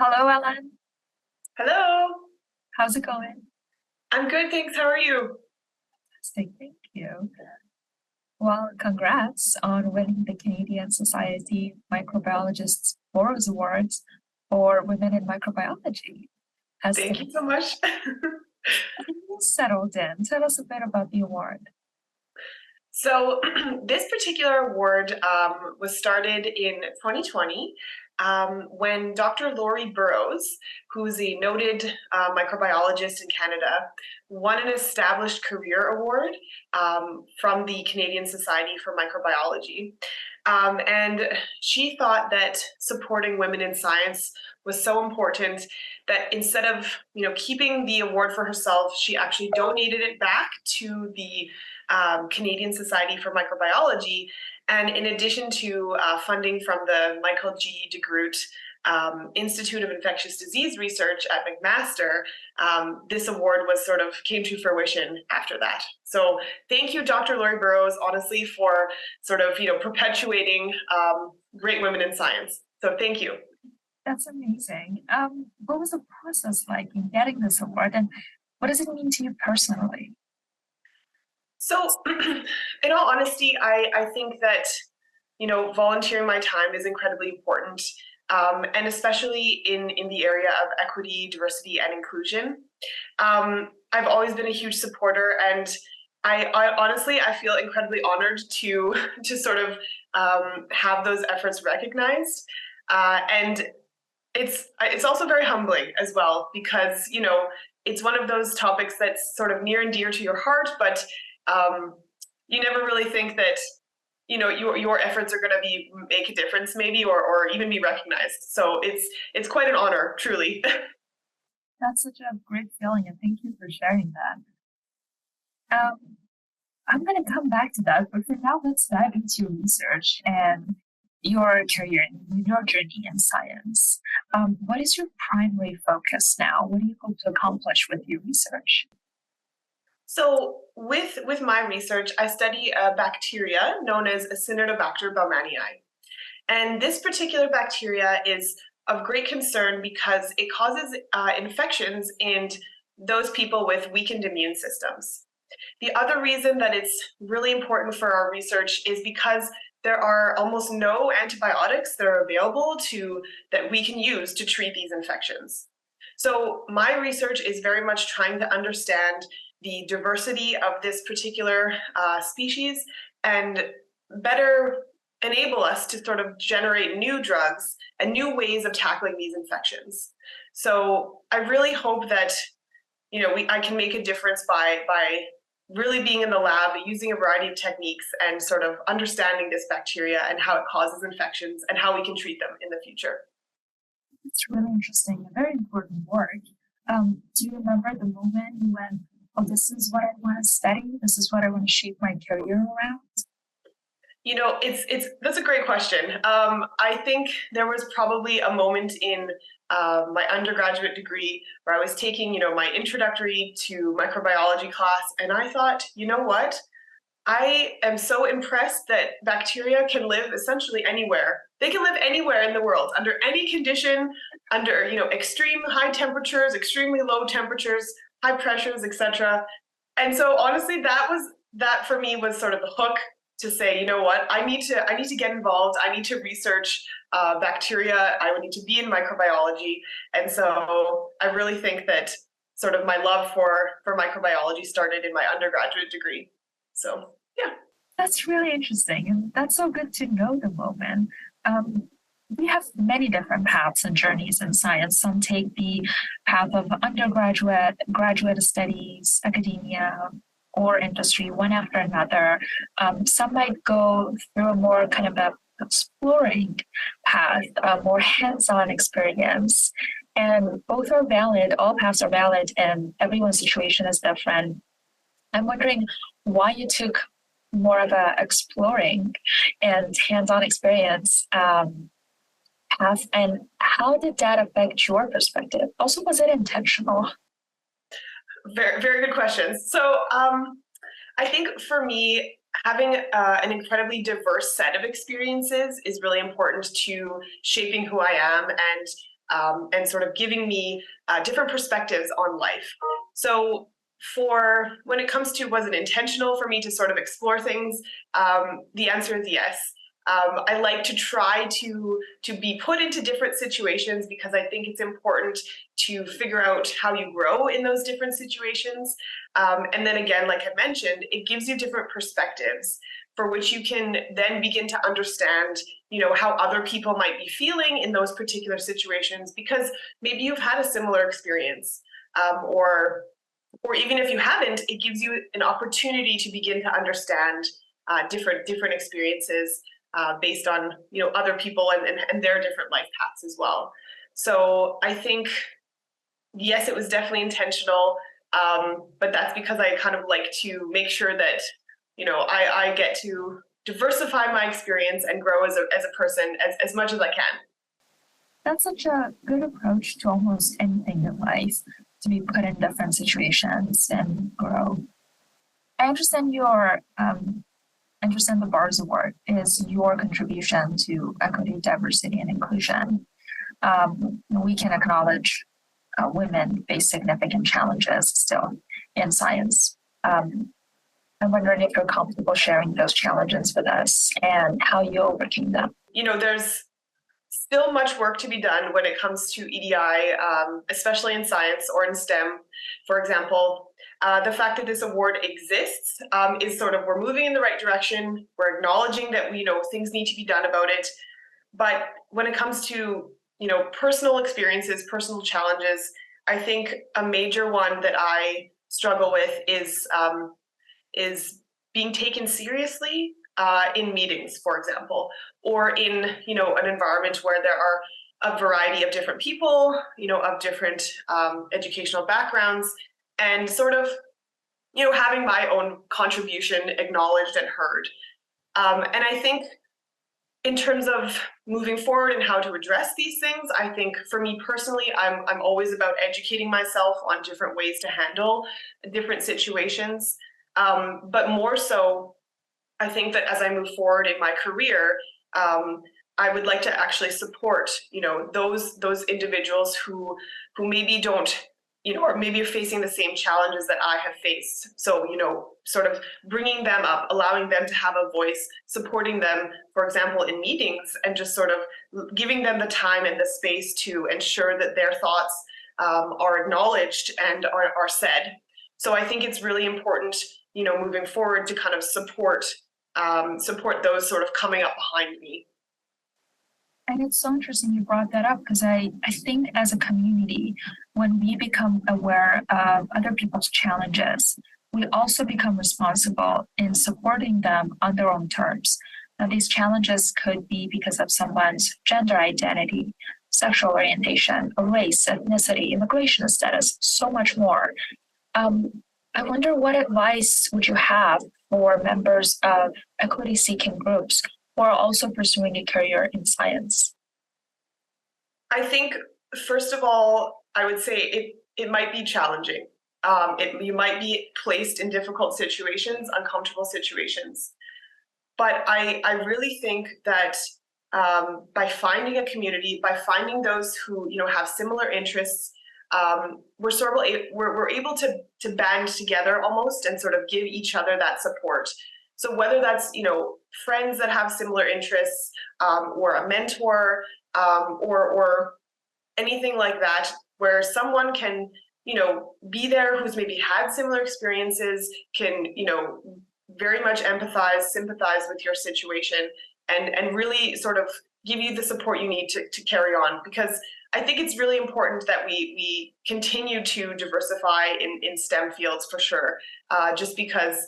Hello, Ellen. Hello, How's it going? I'm good, thanks. How are you? Thank you. Well, congrats on winning the Canadian Society Microbiologists Burrows Awards for Women in Microbiology. Has Thank you so things much. settled in? Tell us a bit about the award. So, this particular award was started in 2020 when Dr. Laurie Burrows, who's a noted microbiologist in Canada, won an established career award from the Canadian Society for Microbiology. And she thought that supporting women in science was so important that instead of keeping the award for herself, she actually donated it back to the Canadian Society for Microbiology. And in addition to funding from the Michael G. DeGroote Institute of Infectious Disease Research at McMaster, this award was sort of came to fruition after that. So thank you, Dr. Laurie Burrows, honestly, for sort of perpetuating great women in science. So thank you. That's amazing. What was the process like in getting this award, and what does it mean to you personally? So, in all honesty, I think that volunteering my time is incredibly important, and especially in the area of equity, diversity, and inclusion. I've always been a huge supporter, and I honestly I feel incredibly honored to to sort of have those efforts recognized, and it's also very humbling as well because it's one of those topics that's sort of near and dear to your heart, but you never really think that your efforts are going to be make a difference maybe or even be recognized. So it's quite an honor, truly. That's such a great feeling, and thank you for sharing that. I'm going to come back to that, but for now, let's dive into your research and your career and your journey in science. What is your primary focus now? What do you hope to accomplish with your research? So with my research, I study a bacteria known as Acinetobacter baumannii. And this particular bacteria is of great concern because it causes infections in those people with weakened immune systems. The other reason that it's really important for our research is because there are almost no antibiotics that are available that we can use to treat these infections. So my research is very much trying to understand the diversity of this particular species and better enable us to sort of generate new drugs and new ways of tackling these infections. So I really hope that I can make a difference by really being in the lab, using a variety of techniques and sort of understanding this bacteria and how it causes infections and how we can treat them in the future. It's really interesting and very important work. Do you remember the moment you went, oh, this is what I want to study, this is what I want to shape my career around? It's that's a great question. I think there was probably a moment in my undergraduate degree where I was taking, my introductory to microbiology class, and I thought, you know what? I am so impressed that bacteria can live essentially anywhere. They can live anywhere in the world, under any condition, under extreme high temperatures, extremely low temperatures, high pressures, etc. And so honestly, that for me was sort of the hook to say, you know what, I need to get involved. I need to research bacteria. I would need to be in microbiology. And so I really think that sort of my love for microbiology started in my undergraduate degree. So yeah. That's really interesting, and that's so good to know the moment. We have many different paths and journeys in science. Some take the path of undergraduate, graduate studies, academia, or industry, one after another. Some might go through a more kind of a exploring path, a more hands-on experience. And both are valid, all paths are valid, and everyone's situation is different. I'm wondering why you took more of a exploring and hands-on experience path, and how did that affect your perspective? Also, was it intentional? Very, very good questions. So I think for me, having an incredibly diverse set of experiences is really important to shaping who I am and and sort of giving me different perspectives on life. So for when it comes to, was it intentional for me to sort of explore things? The answer is yes. I like to try to be put into different situations because I think it's important to figure out how you grow in those different situations. And then again, like I mentioned, it gives you different perspectives for which you can then begin to understand, how other people might be feeling in those particular situations, because maybe you've had a similar experience, or even if you haven't, it gives you an opportunity to begin to understand different experiences based on other people and their different life paths as well. So I think yes, it was definitely intentional, but that's because I kind of like to make sure that I get to diversify my experience and grow as a person as much as I can. That's such a good approach to almost anything in life, to be put in different situations and grow. I understand the Burrows Award is your contribution to equity, diversity, and inclusion. We can acknowledge women face significant challenges still in science. I'm wondering if you're comfortable sharing those challenges with us and how you overcame them. There's still much work to be done when it comes to EDI, especially in science or in STEM, for example. The fact that this award exists is sort of, we're moving in the right direction. We're acknowledging that things need to be done about it. But when it comes to personal experiences, personal challenges, I think a major one that I struggle with is being taken seriously in meetings, for example, or in an environment where there are a variety of different people, of different educational backgrounds, and sort of having my own contribution acknowledged and heard. And I think in terms of moving forward and how to address these things, I think for me personally, I'm always about educating myself on different ways to handle different situations. But more so, I think that as I move forward in my career, I would like to actually support, those individuals who maybe don't, or maybe are facing the same challenges that I have faced. So, sort of bringing them up, allowing them to have a voice, supporting them, for example, in meetings, and just sort of giving them the time and the space to ensure that their thoughts are acknowledged and are said. So I think it's really important, moving forward, to kind of support those sort of coming up behind me. And it's so interesting you brought that up, because I think as a community, when we become aware of other people's challenges, we also become responsible in supporting them on their own terms. Now, these challenges could be because of someone's gender identity, sexual orientation, race, ethnicity, immigration status, so much more. I wonder, what advice would you have for members of equity-seeking groups who are also pursuing a career in science? I think, first of all, I would say it might be challenging. You might be placed in difficult situations, uncomfortable situations. But I really think that by finding a community, by finding those who have similar interests, we're able to band together almost and sort of give each other that support. So whether that's friends that have similar interests, or a mentor, or anything like that, where someone can be there who's maybe had similar experiences, can very much empathize, sympathize with your situation, and really sort of give you the support you need to carry on. Because I think it's really important that we continue to diversify in STEM fields, for sure, just because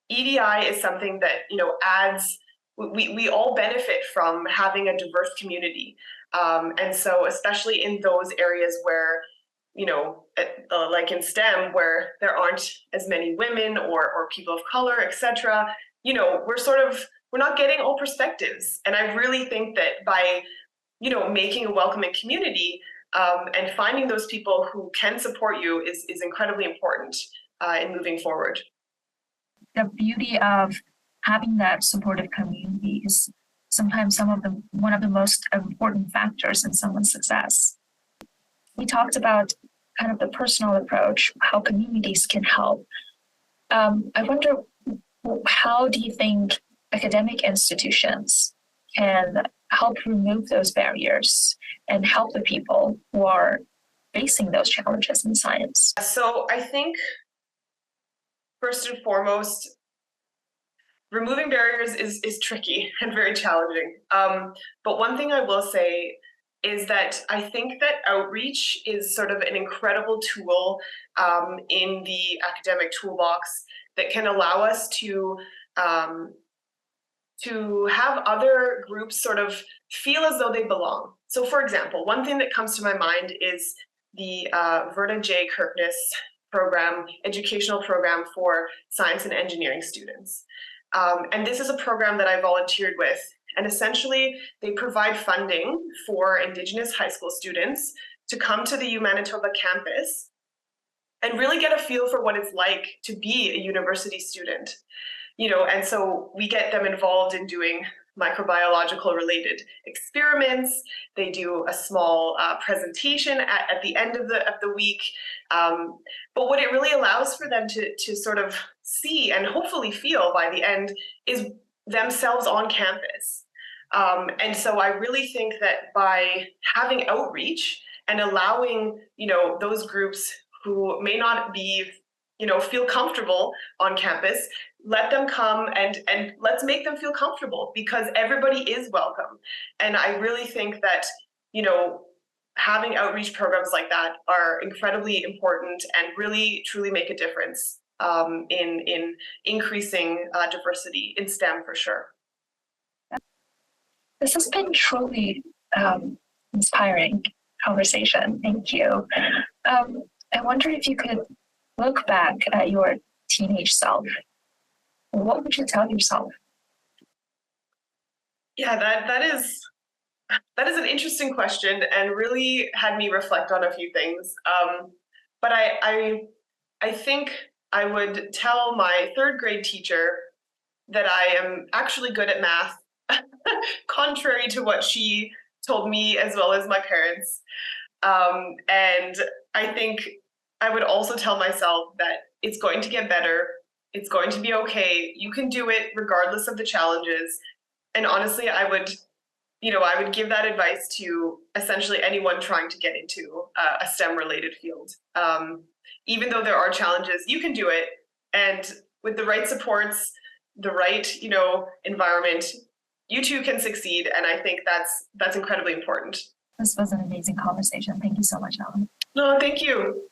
EDI is something that adds. We all benefit from having a diverse community, and so especially in those areas where like in STEM, where there aren't as many women or people of color, etc. We're not getting all perspectives, and I really think that by making a welcoming community and finding those people who can support you is incredibly important in moving forward. The beauty of having that supportive community is sometimes one of the most important factors in someone's success. We talked about kind of the personal approach, how communities can help. I wonder, how do you think academic institutions can help remove those barriers and help the people who are facing those challenges in science? So I think, first and foremost, removing barriers is tricky and very challenging. But one thing I will say is that I think that outreach is sort of an incredible tool in the academic toolbox that can allow us to have other groups sort of feel as though they belong. So for example, one thing that comes to my mind is the Verna J. Kirkness program, educational program for science and engineering students. And this is a program that I volunteered with. And essentially, they provide funding for Indigenous high school students to come to the U Manitoba campus and really get a feel for what it's like to be a university student. And so we get them involved in doing microbiological related experiments. They do a small presentation at the end of the week. But what it really allows for them to sort of see and hopefully feel by the end is themselves on campus. And so I really think that by having outreach and allowing, those groups who may not be, feel comfortable on campus, let them come and let's make them feel comfortable, because everybody is welcome. And I really think that, having outreach programs like that are incredibly important and really truly make a difference in increasing diversity in STEM for sure. This has been truly inspiring conversation. Thank you. I wonder if you could look back at your teenage self. What would you tell yourself? Yeah, that is an interesting question and really had me reflect on a few things. But I think I would tell my third grade teacher that I am actually good at math, contrary to what she told me as well as my parents. And I think I would also tell myself that it's going to get better. It's going to be okay. You can do it regardless of the challenges. And honestly, I would give that advice to essentially anyone trying to get into a STEM related field. Even though there are challenges, you can do it. And with the right supports, the right, environment, you too can succeed. And I think that's incredibly important. This was an amazing conversation. Thank you so much, Ellen. No, thank you.